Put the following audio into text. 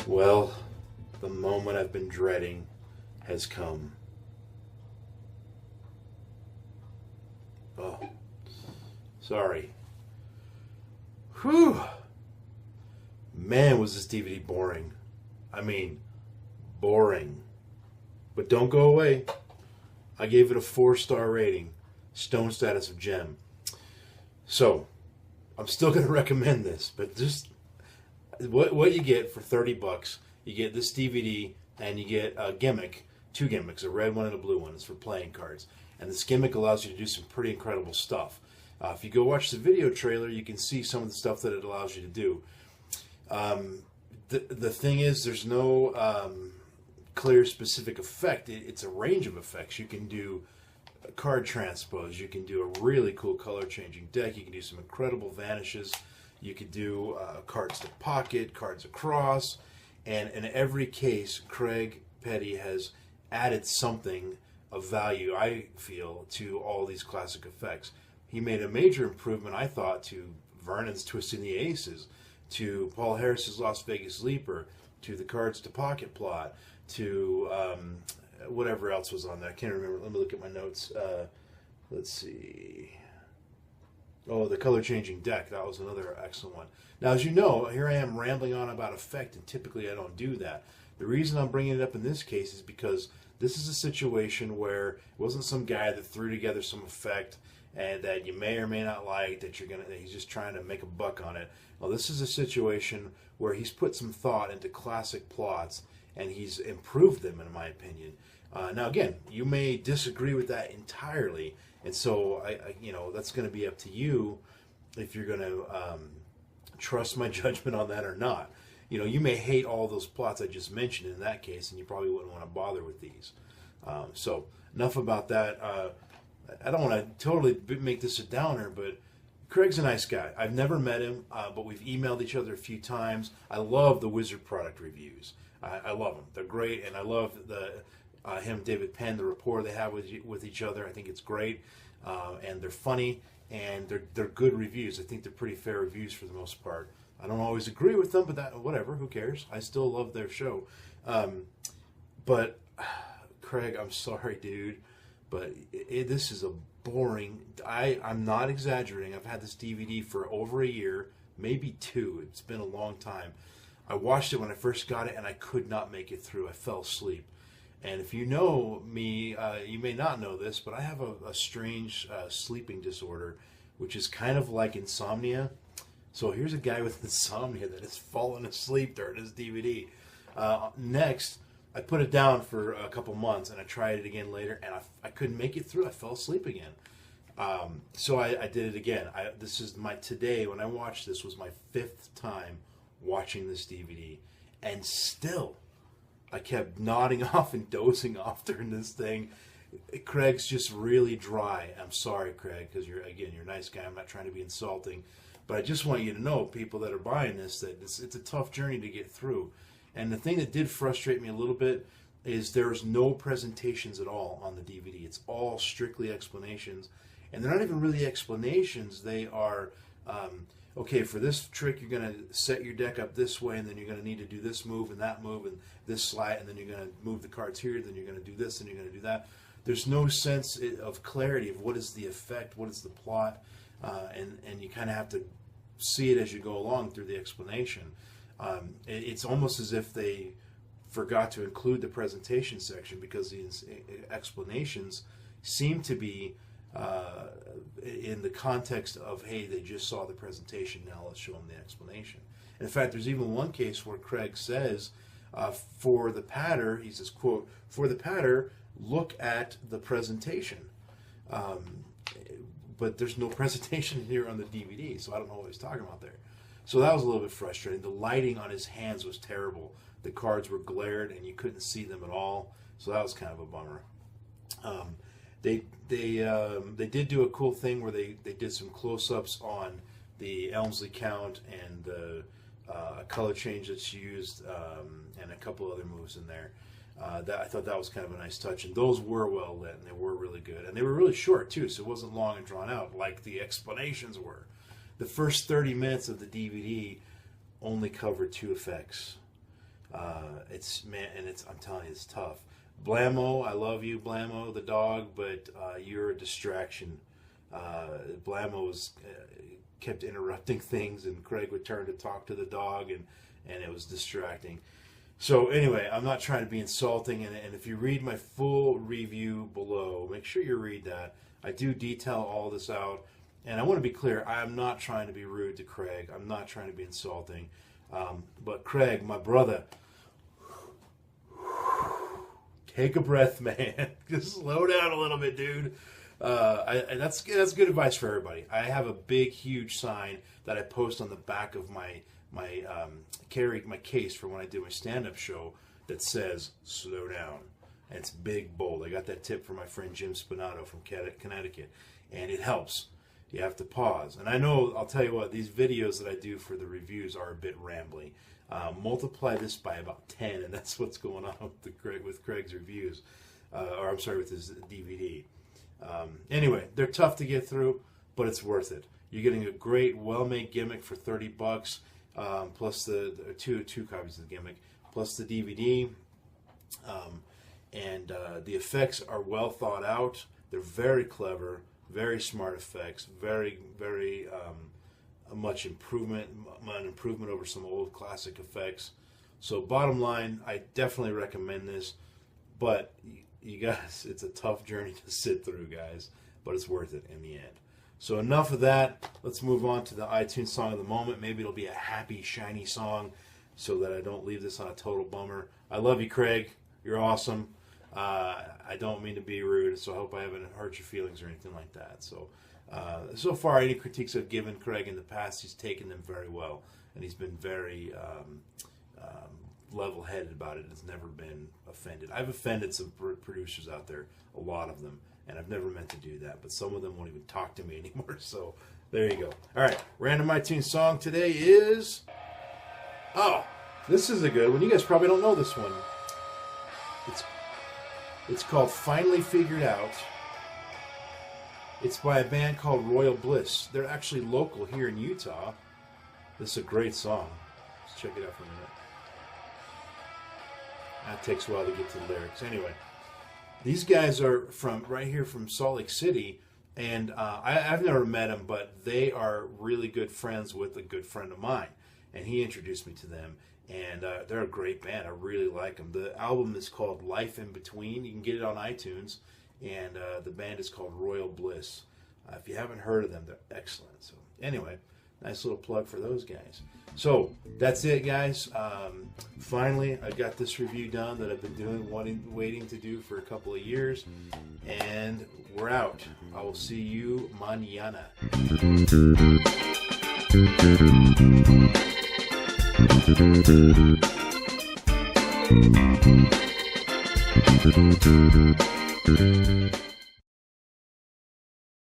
Well, the moment I've been dreading has come. Oh, sorry. Whew. Man, was this DVD boring. I mean, boring. But don't go away. I gave it a 4-star rating. Stone status of gem. So, I'm still going to recommend this, but just what you get for $30, you get this DVD and you get a gimmick, 2 gimmicks, a red one and a blue one. It's for playing cards. And this gimmick allows you to do some pretty incredible stuff. If you go watch the video trailer, you can see some of the stuff that it allows you to do. The thing is, there's no clear specific effect. It's a range of effects. You can do a card transpose. You can do a really cool color changing deck. You can do some incredible vanishes. You could do cards to pocket, cards across, and in every case, Craig Petty has added something of value, I feel, to all these classic effects. He made a major improvement, I thought, to Vernon's Twisting the Aces, to Paul Harris's Las Vegas Leaper, to the cards to pocket plot, to whatever else was on there. I can't remember. Let me look at my notes. Let's see. Oh, the color changing deck. That was another excellent one. Now, as you know, here I am rambling on about effect, and typically I don't do that. The reason I'm bringing it up in this case is because this is a situation where it wasn't some guy that threw together some effect and that you may or may not like, that he's just trying to make a buck on it. Well, this is a situation where he's put some thought into classic plots and he's improved them, in my opinion. Now, again, you may disagree with that entirely, and so I that's going to be up to you if you're going to trust my judgment on that or not. You may hate all those plots I just mentioned in that case, and you probably wouldn't want to bother with these. So enough about that. I don't want to totally make this a downer, but Craig's a nice guy. I've never met him, but we've emailed each other a few times. I love the Wizard product reviews. I love them. They're great, and I love him, David Penn, the rapport they have with each other. I think it's great, and they're funny, and they're good reviews. I think they're pretty fair reviews for the most part. I don't always agree with them, but whatever, who cares? I still love their show. But Craig, I'm sorry, dude, but this is a boring. I'm not exaggerating. I've had this DVD for over a year, maybe 2. It's been a long time. I watched it when I first got it, and I could not make it through. I fell asleep. And if you know me, you may not know this, but I have a strange sleeping disorder, which is kind of like insomnia. So here's a guy with insomnia that has fallen asleep during his DVD. Next, I put it down for a couple months, and I tried it again later, and I couldn't make it through. I fell asleep again. So I did it again. This is today, when I watched this, was my 5th time watching this DVD, and still I kept nodding off and dozing off during this thing. Craig's just really dry. I'm sorry, Craig, because you're a nice guy. I'm not trying to be insulting, but I just want you to know, people that are buying this, that it's a tough journey to get through. And the thing that did frustrate me a little bit is there's no presentations at all on the DVD. It's all strictly explanations, and they're not even really explanations. They are okay, for this trick, you're going to set your deck up this way, and then you're going to need to do this move and that move and this slide, and then you're going to move the cards here, then you're going to do this, and you're going to do that. There's no sense of clarity of what is the effect, what is the plot, and you kind of have to see it as you go along through the explanation. It's almost as if they forgot to include the presentation section, because the explanations seem to be in the context of, hey, they just saw the presentation, now let's show them the explanation. In fact, there's even one case where Craig says, for the patter, he says, quote, "For the patter, look at the presentation." But there's no presentation here on the DVD, so I don't know what he's talking about there. So that was a little bit frustrating. The lighting on his hands was terrible. The cards were glared, and you couldn't see them at all. So that was kind of a bummer. They did do a cool thing where they did some close-ups on the Elmsley count and the color change that's used, and a couple other moves in there. I thought that was kind of a nice touch, and those were well lit, and they were really good, and they were really short too, so it wasn't long and drawn out like the explanations were. the first 30 minutes of the DVD only covered 2 effects. I'm telling you, it's tough. Blammo, I love you, Blammo, the dog, but you're a distraction. Blammo kept interrupting things, and Craig would turn to talk to the dog, and it was distracting. So anyway, I'm not trying to be insulting, and if you read my full review below, make sure you read that. I do detail all this out, and I want to be clear, I am not trying to be rude to Craig. I'm not trying to be insulting. But Craig, my brother, take a breath, man. Just slow down a little bit, dude. That's good advice for everybody. I have a big, huge sign that I post on the back of my case for when I do my stand-up show that says "slow down," and it's big, bold. I got that tip from my friend Jim Spinato from Connecticut, and it helps. You have to pause. And I know, I'll tell you what, these videos that I do for the reviews are a bit rambly. Multiply this by about 10, and that's what's going on with Craig's reviews. Or I'm sorry, with his DVD. Anyway, they're tough to get through, but it's worth it. You're getting a great, well-made gimmick for $30, plus the two copies of the gimmick, plus the DVD. The effects are well thought out. They're very clever. Very smart effects, very much improvement over some old classic effects. So bottom line, I definitely recommend this, but you guys, it's a tough journey to sit through, guys, but it's worth it in the end. So enough of that. Let's move on to the iTunes song of the moment. Maybe it'll be a happy, shiny song so that I don't leave this on a total bummer. I love you, Craig. You're awesome. I don't mean to be rude, so I hope I haven't hurt your feelings or anything like that. So far, any critiques I've given Craig in the past, he's taken them very well, and he's been very level-headed about it. Has never been offended. I've offended some producers out there, a lot of them, and I've never meant to do that, but some of them won't even talk to me anymore, so there you go. All right, random iTunes song today is... Oh, this is a good one. You guys probably don't know this one. It's called Finally Figured Out. It's by a band called Royal Bliss. They're actually local here in Utah. This is a great song. Let's check it out for a minute. That takes a while to get to the lyrics. Anyway, these guys are from right here from Salt Lake City, and I've never met them, but they are really good friends with a good friend of mine, and he introduced me to them. And they're a great band. I really like them. The album is called Life in Between. You can get it on iTunes. And the band is called Royal Bliss. If you haven't heard of them, they're excellent. So anyway, nice little plug for those guys. So that's it, guys. Finally, I got this review done that I've been waiting to do for a couple of years. And we're out. I will see you mañana. Thank you.